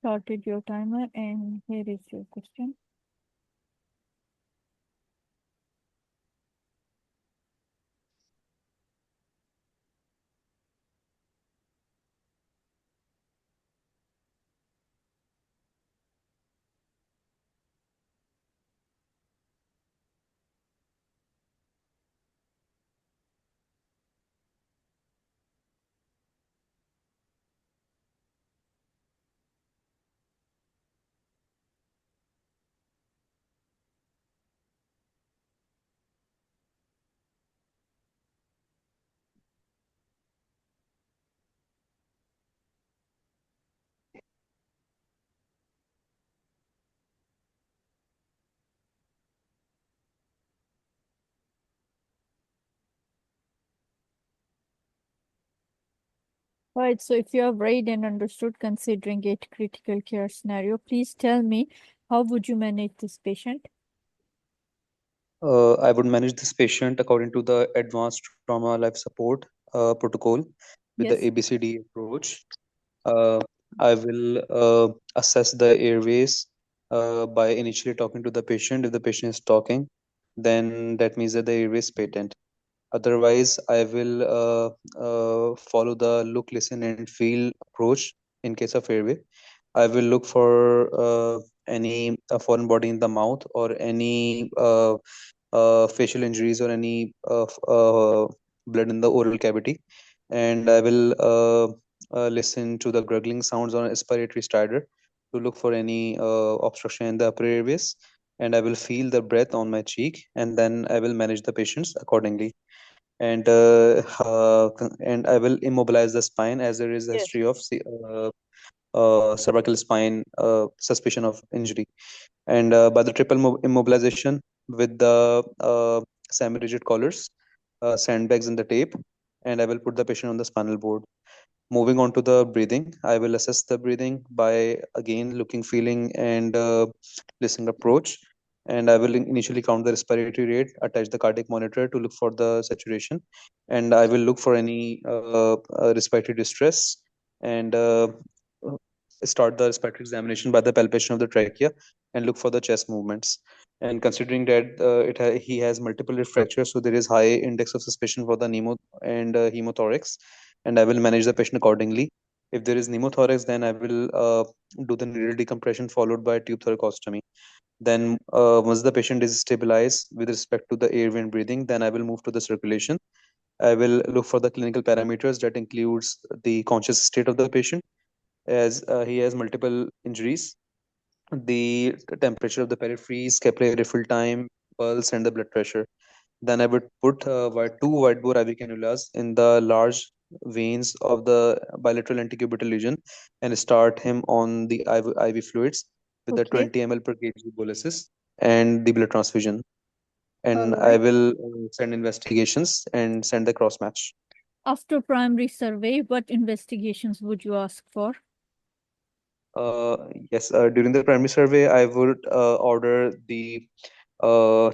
started your timer, and here is your question. Right, so if you have read and understood considering a critical care scenario, please tell me how would you manage this patient? I would manage this patient according to the advanced trauma life support protocol with the Yes. ABCD approach. Uh, I will assess the airways by initially talking to the patient. If the patient is talking, then that means that the airway is patent. Otherwise, I will follow the look, listen, and feel approach in case of airway. I will look for any foreign body in the mouth or any facial injuries or any blood in the oral cavity, and I will listen to the gurgling sounds on respiratory stridor to look for any obstruction in the upper airways, and I will feel the breath on my cheek, and then I will manage the patients accordingly. And I will immobilize the spine as there is a Yes. history of cervical spine suspicion of injury, and by the triple immobilization with the semi-rigid collars, sandbags, and the tape, and I will put the patient on the spinal board. Moving on to the breathing, I will assess the breathing by again looking, feeling, and listening approach. And I will initially count the respiratory rate, attach the cardiac monitor to look for the saturation, and I will look for any respiratory distress, and uh, start the respiratory examination by the palpation of the trachea and look for the chest movements. And considering that he has multiple rib fractures, so there is high index of suspicion for the pneumo and hemothorax, and I will manage the patient accordingly. If there is pneumothorax, then I will do the needle decompression followed by tube thoracostomy. Then, once the patient is stabilized with respect to the airway and breathing, then I will move to the circulation. I will look for the clinical parameters that includes the conscious state of the patient, as he has multiple injuries, the temperature of the periphery, capillary refill time, pulse, and the blood pressure. Then I would put two wide bore IV cannulas in the large veins of the bilateral antecubital lesion and start him on the IV fluids with the Okay. 20 ml per kg boluses and the blood transfusion. All And I right. will send investigations and send the cross match. After primary survey, what investigations would you ask for? Yes, during the primary survey, I would order the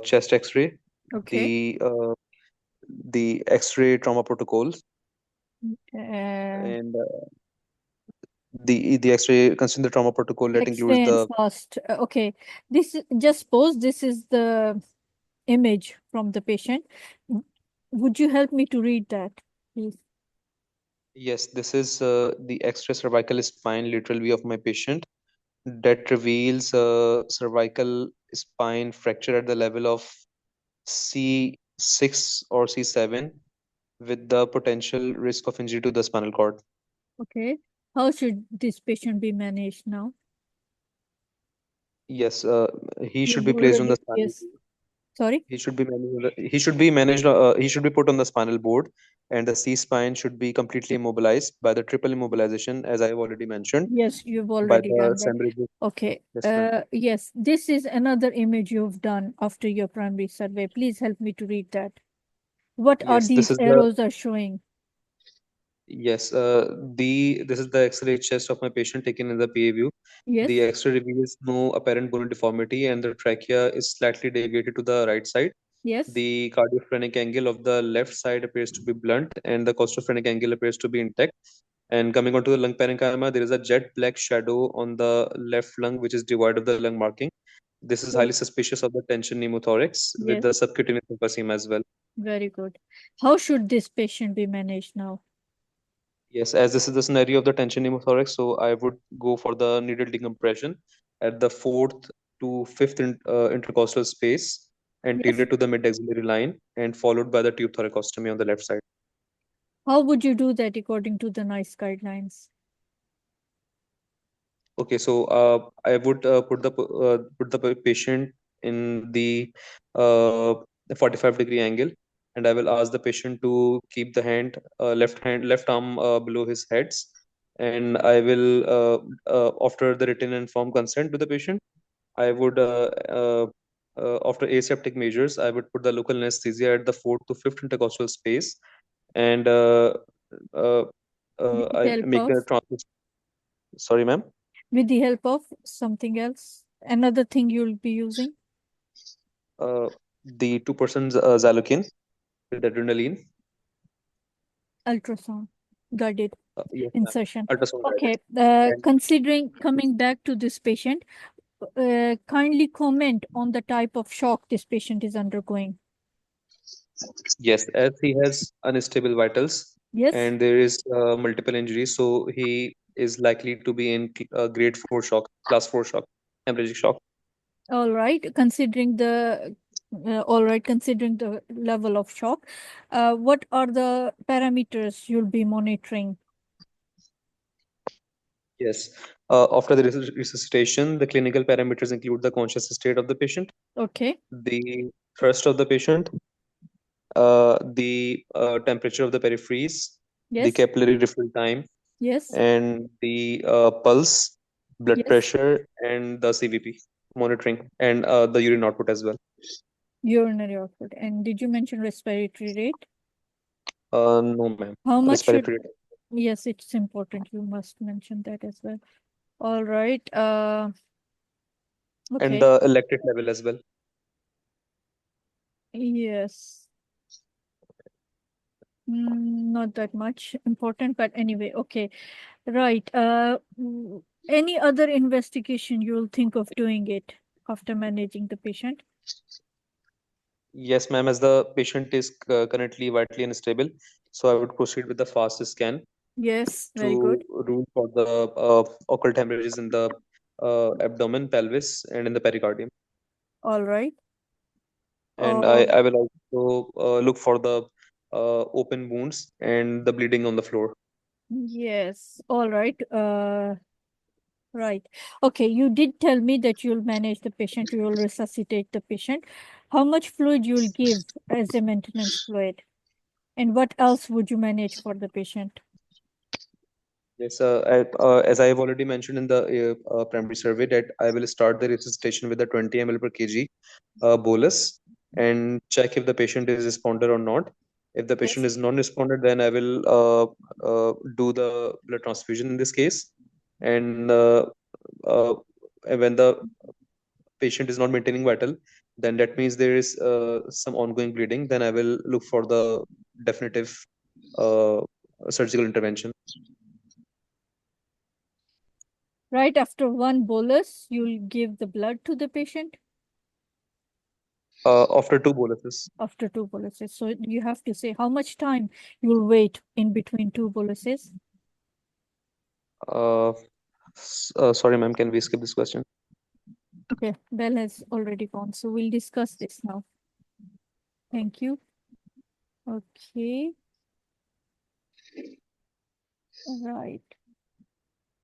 chest X-ray, Okay. the uh, the X-ray trauma protocols, Uh, and the X-ray considering the trauma protocol that includes explain the. fast. Okay. Just suppose this is the image from the patient. Would you help me to read that, please? Yes, this is the X-ray cervical spine lateral view of my patient that reveals cervical spine fracture at the level of C6 or C7 with the potential risk of injury to the spinal cord. Okay. How should this patient be managed now? Yes, he should You've be placed on the already, spinal. yes. Sorry? He should be managed. He should be managed. He should be put on the spinal board, and the C spine should be completely immobilized by the triple immobilization, as I have already mentioned, Yes, you've by already the done that. semi-rigid. Okay. Yes, ma'am. Yes, this is another image you've done after your primary survey. Please help me to read that. What are Yes, this these is the arrows are showing? yes. The This is the X-ray chest of my patient taken in the PA view. The Yes. X-ray reveals no apparent bone deformity, and the trachea is slightly deviated to the right side. Yes. The cardiophrenic angle of the left side appears to be blunt, and the costophrenic angle appears to be intact. And coming on to the lung parenchyma, there is a jet black shadow on the left lung, which is devoid of the lung marking. This is Yes. highly suspicious of the tension pneumothorax with Yes. the subcutaneous emphysema as well. Very good. How should this patient be managed now? Yes, as this is the scenario of the tension pneumothorax, so I would go for the needle decompression at the fourth to fifth intercostal space, anterior Yes. to the mid-axillary line, and followed by the tube thoracostomy on the left side. How would you do that according to the NICE guidelines? Okay, so I would put the patient in the 45-degree angle, and I will ask the patient to keep the left arm below his heads, and I will after the written and informed consent to the patient, I would after aseptic measures, I would put the local anesthesia at the fourth to fifth intercostal space, and uh, With the I help make of a transfer. Sorry, ma'am. with the help of something else? Another thing you'll be using? uh, the 2% xalokin with adrenaline. Ultrasound. Got it. Yes, ma'am. Insertion. Ultrasound guided. Okay. And Considering coming back to this patient, kindly comment on the type of shock this patient is undergoing. yes, as he has unstable vitals Yes. and there is multiple injuries, so he is likely to be in grade 4 shock, class 4 shock, hemorrhagic shock. All right. Considering the level of shock, what are the parameters you'll be monitoring? Yes. After the resuscitation, the clinical parameters include the conscious state of the patient, Okay. the thrust of the patient, the temperature of the peripheries, the Yes. capillary refill time, Yes. and the pulse, blood Yes. pressure, and the CVP monitoring, and the urine output as well. Urinary output. And did you mention respiratory rate? No, ma'am. How much should? Respiratory rate. Yes, it's important. You must mention that as well. All right. And Okay. the electric level as well. Yes. Not that much important, but anyway, okay. Right. Any other investigation you'll think of doing it after managing the patient? Yes, ma'am. As the patient is currently vitally unstable, so I would proceed with the fast scan Yes, very to good. rule for the occult hemorrhages in the abdomen, pelvis, and in the pericardium. All right. And Uh, I will also look for the open wounds and the bleeding on the floor. yes. All right. Right. Okay. You did tell me that you'll manage the patient, you'll resuscitate the patient. How much fluid you'll give as a maintenance fluid? And what else would you manage for the patient? Yes, as I have already mentioned in the primary survey, that I will start the resuscitation with a 20 ml per kg bolus and check if the patient is responder or not. If the patient Yes. is non-responder, then I will do the blood transfusion in this case. And uh, when the patient is not maintaining vital, then that means there is some ongoing bleeding. Then I will look for the definitive uh, surgical intervention. Right after one bolus, you'll give the blood to the patient After two boluses. after two boluses. So you have to say how much time you'll wait in between two boluses. Uh, Sorry, ma'am, can we skip this question? Okay, Bell has already gone. So we'll discuss this now. Thank you. Okay. All right.